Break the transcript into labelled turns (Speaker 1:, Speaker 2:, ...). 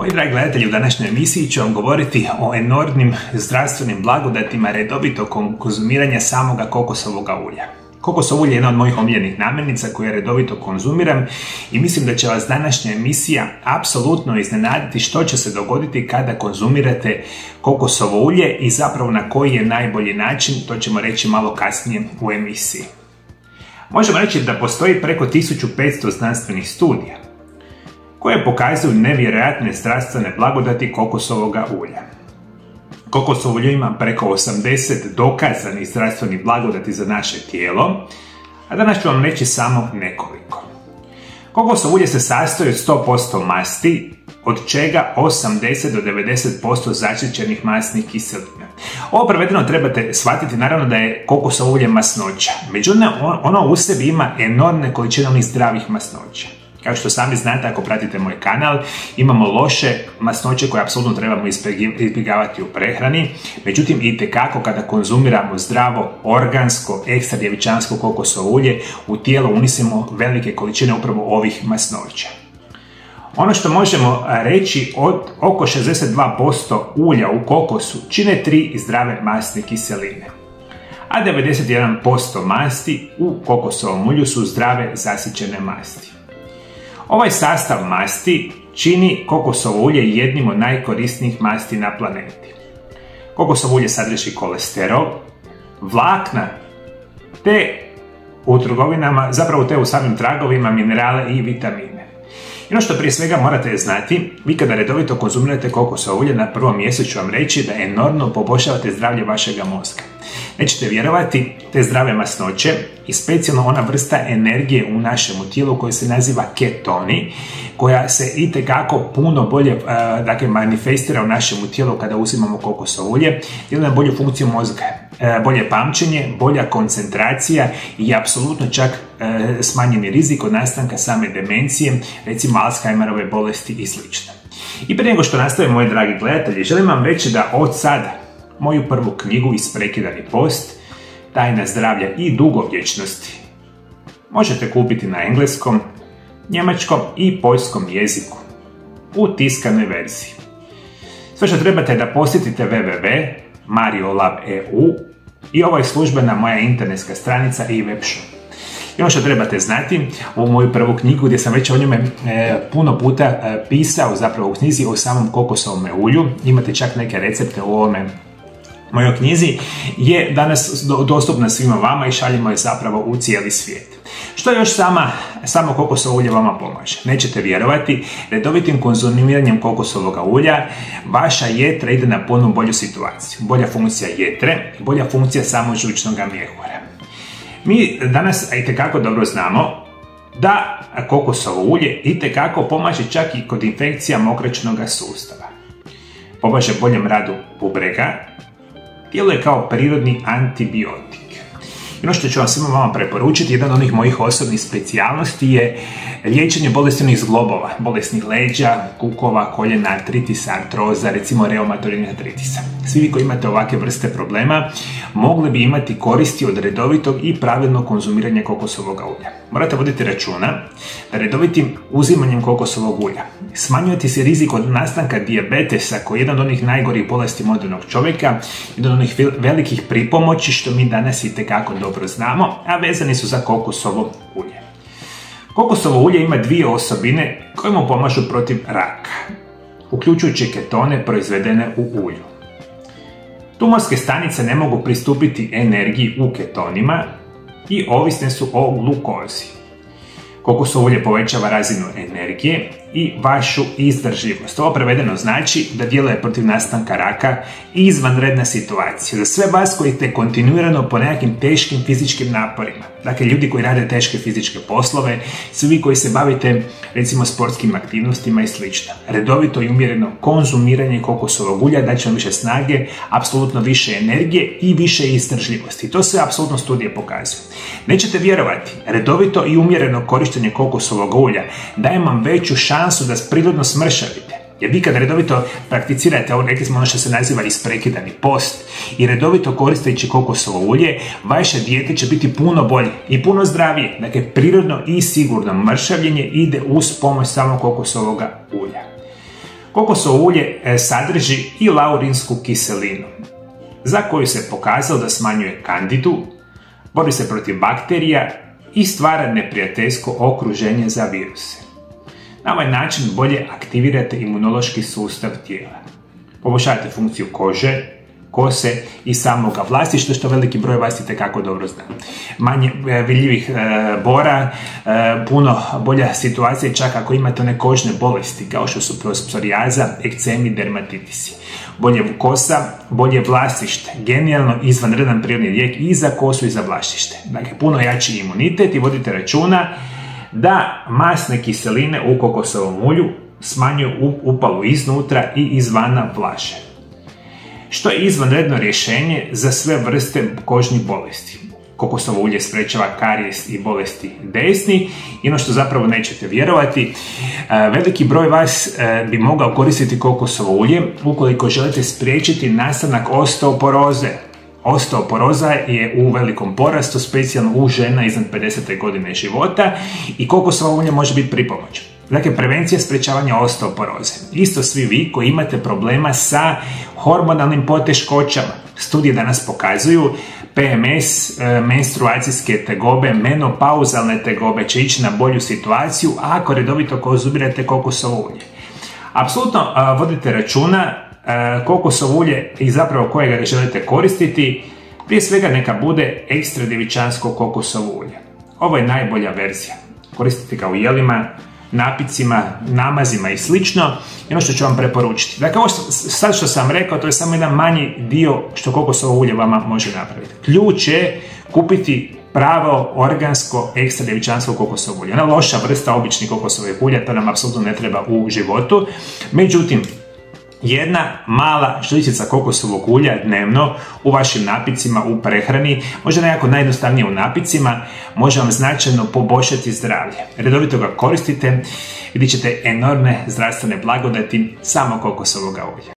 Speaker 1: Moji dragi gledatelji, u današnjoj emisiji ću vam govoriti o enormnim zdravstvenim blagodatima redovitog konzumiranja samoga kokosovog ulja. Kokosovo ulje je jedna od mojih omiljenih namirnica koje redovito konzumiram i mislim da će vas današnja emisija apsolutno iznenaditi što će se dogoditi kada konzumirate kokosovo ulje i zapravo na koji je najbolji način, to ćemo reći malo kasnije u emisiji. Možemo reći da postoji preko 1500 znanstvenih studija koje pokazuju nevjerojatne zdravstvene blagodati kokosovog ulja. Kokosovo ulje ima preko 80 dokazanih zdravstvenih blagodati za naše tijelo, a danas ću vam reći samo nekoliko. Kokosovo ulje se sastoji od 100% masti, od čega 80 do 90% zaštićenih masnih kiselina. Ovo prevedeno trebate shvatiti naravno da je kokosovo ulje masnoća, međutim ono u sebi ima enormne količine onih zdravih masnoća. Kao što sami znate, ako pratite moj kanal, imamo loše masnoće koje apsolutno trebamo izbjegavati u prehrani, međutim itekako kada konzumiramo zdravo, organsko, ekstra djevičansko kokosovo ulje, u tijelo unisimo velike količine upravo ovih masnoća. Ono što možemo reći, od oko 62% ulja u kokosu čine 3 zdrave masne kiseline, a 91% masti u kokosovom ulju su zdrave zasićene masti. Ovaj sastav masti čini kokosovo ulje jednim od najkorisnijih masti na planeti. Kokosovo ulje sadrži kolesterol, vlakna, te u trgovinama, zapravo te u samim tragovima, minerale i vitamine. I ono što prije svega morate znati, vi kada redovito konzumirate kokosovo ulje, na prvom mjestu ću vam reći da enormno poboljšavate zdravlje vašega mozga. Nećete vjerovati, te zdrave masnoće i specijalno ona vrsta energije u našemu tijelu koja se naziva ketoni, koja se itekako puno bolje manifestira u našemu tijelu kada uzimamo kokosovo ulje, djeluje na bolju funkciju mozga, bolje pamćenje, bolja koncentracija i apsolutno čak smanjeni rizik od nastanka same demencije, recimo Alzheimerove bolesti i sl. I prije nego što nastavim, moji dragi gledatelji, želim vam reći da od sada moju prvu knjigu Isprekidani post, Tajna zdravlja i dugovječnosti, možete kupiti na engleskom, njemačkom i poljskom jeziku u tiskanoj verziji. Sve što trebate je da posjetite www.mariolab.eu i ovo je službena moja internetska stranica i web shop. I ono što trebate znati, ovu moju prvu knjigu gdje sam već o njome puno puta pisao, zapravo u knjizi o samom kokosovom ulju, imate čak neke recepte u ovome mojoj knjizi, je danas dostupna svima vama i šaljemo je zapravo u cijeli svijet. Što još samo kokosovo ulje vama pomaže? Nećete vjerovati, redovitim konzumiranjem kokosovog ulja vaša jetra ide na puno bolju situaciju. Bolja funkcija jetre, bolja funkcija samog žučnog mjehura. Mi danas itekako dobro znamo da kokosovo ulje itekako pomaže čak i kod infekcija mokraćnog sustava. Pomaže boljem radu bubrega, djeluje kao prirodni antibiotik. I ono što ću vam svima vama preporučiti, jedan od onih mojih osobnih specijalnosti je liječenje bolesnih zglobova, bolesnih leđa, kukova, koljena, artritisa, artroza, recimo reumatoidnih artritisa. Svi vi koji imate ovakve vrste problema mogli bi imati koristi od redovitog i pravilnog konzumiranja kokosovog ulja. Morate voditi računa da redovitim uzimanjem kokosovog ulja smanjujete se rizik od nastanka dijabetesa, koji je jedan od onih najgorih bolesti modernog čovjeka, jedan od onih velikih pripomoći što mi danas itekako dobro znamo, a vezani su za kokosovo ulje. Kokosovo ulje ima dvije osobine koje mu pomažu protiv raka, uključujući ketone proizvedene u ulju. Tumorske stanice ne mogu pristupiti energiji u ketonima i ovisne su o glukozi. Kokosovo ulje povećava razinu energije i vašu izdržljivost. Ovo prevedeno znači da djeluje protiv nastanka raka i izvanredna situacija. Za sve vas koji ste kontinuirano po nekakvim teškim fizičkim naporima, dakle ljudi koji rade teške fizičke poslove, svi vi koji se bavite recimo sportskim aktivnostima i sl. Redovito i umjereno konzumiranje kokosovog ulja daće vam više snage, apsolutno više energije i više izdržljivosti. To sve apsolutno studije pokazuju. Nećete vjerovati, redovito i umjereno korištenje kokosovog ulja daje vam veću šansu da prirodno smršavite. Jer vi kad redovito prakticirate, rekli smo ono što se naziva isprekidani post, i redovito koristeći kokosovo ulje, vaše dijete će biti puno bolje i puno zdravije. Dakle, prirodno i sigurno mršavljenje ide uz pomoć samog kokosovog ulja. Kokosovo ulje sadrži i laurinsku kiselinu, za koju se pokazalo da smanjuje kandidu, bori se protiv bakterija i stvara neprijateljsko okruženje za viruse. Na ovaj način bolje aktivirate imunološki sustav tijela. Poboljšavate funkciju kože, kose i samoga vlastišta, što veliki broj vas itekako dobro zna. Manje vidljivih bora, puno bolja situacija čak ako imate one kožne bolesti kao što su psorijaza, ekcemi, dermatitisi. Bolje kosa, bolje vlastište, genijalno izvanredan prirodni lijek i za kosu i za vlastište. Dakle, puno jači imunitet i vodite računa da masne kiseline u kokosovom ulju smanjuju upalu iznutra i izvana vlaže, što je izvanredno rješenje za sve vrste kožnih bolesti. Kokosovo ulje sprečava karijes i bolesti desni i ono što zapravo nećete vjerovati, veliki broj vas bi mogao koristiti kokosovo ulje ukoliko želite spriječiti nastanak osteoporoze. Osteoporoza je u velikom porastu, specijalno u žena iznad 50. godine života i kokosovo ulje može biti pripomoć. Dakle, prevencija sprečavanja osteoporoze. Isto svi vi koji imate problema sa hormonalnim poteškoćama. Studije danas pokazuju PMS, menstruacijske tegobe, menopauzalne tegobe će ići na bolju situaciju ako redovito konzumirate kokosovo ulje. Apsolutno vodite računa kokosovo ulje i zapravo kojega želite koristiti. Prije svega neka bude ekstra djevičansko kokosovo ulje. Ovo je najbolja verzija. Koristite ga u jelima, napicima, namazima i slično. I ono što ću vam preporučiti. Dakle, ovo sad što sam rekao, to je samo jedan manji dio što kokosovo ulje vama može napraviti. Ključ je kupiti pravo organsko ekstra djevičansko kokosovo ulje. Ona loša vrsta običnih kokosovih ulja, to nam apsolutno ne treba u životu. Međutim, jedna mala žličica kokosovog ulja dnevno u vašim napicima, u prehrani, možda nekako najjednostavnije u napicima, može vam značajno poboljšati zdravlje. Redovito ga koristite, vidjet ćete enormne zdravstvene blagodati samo kokosovog ulja.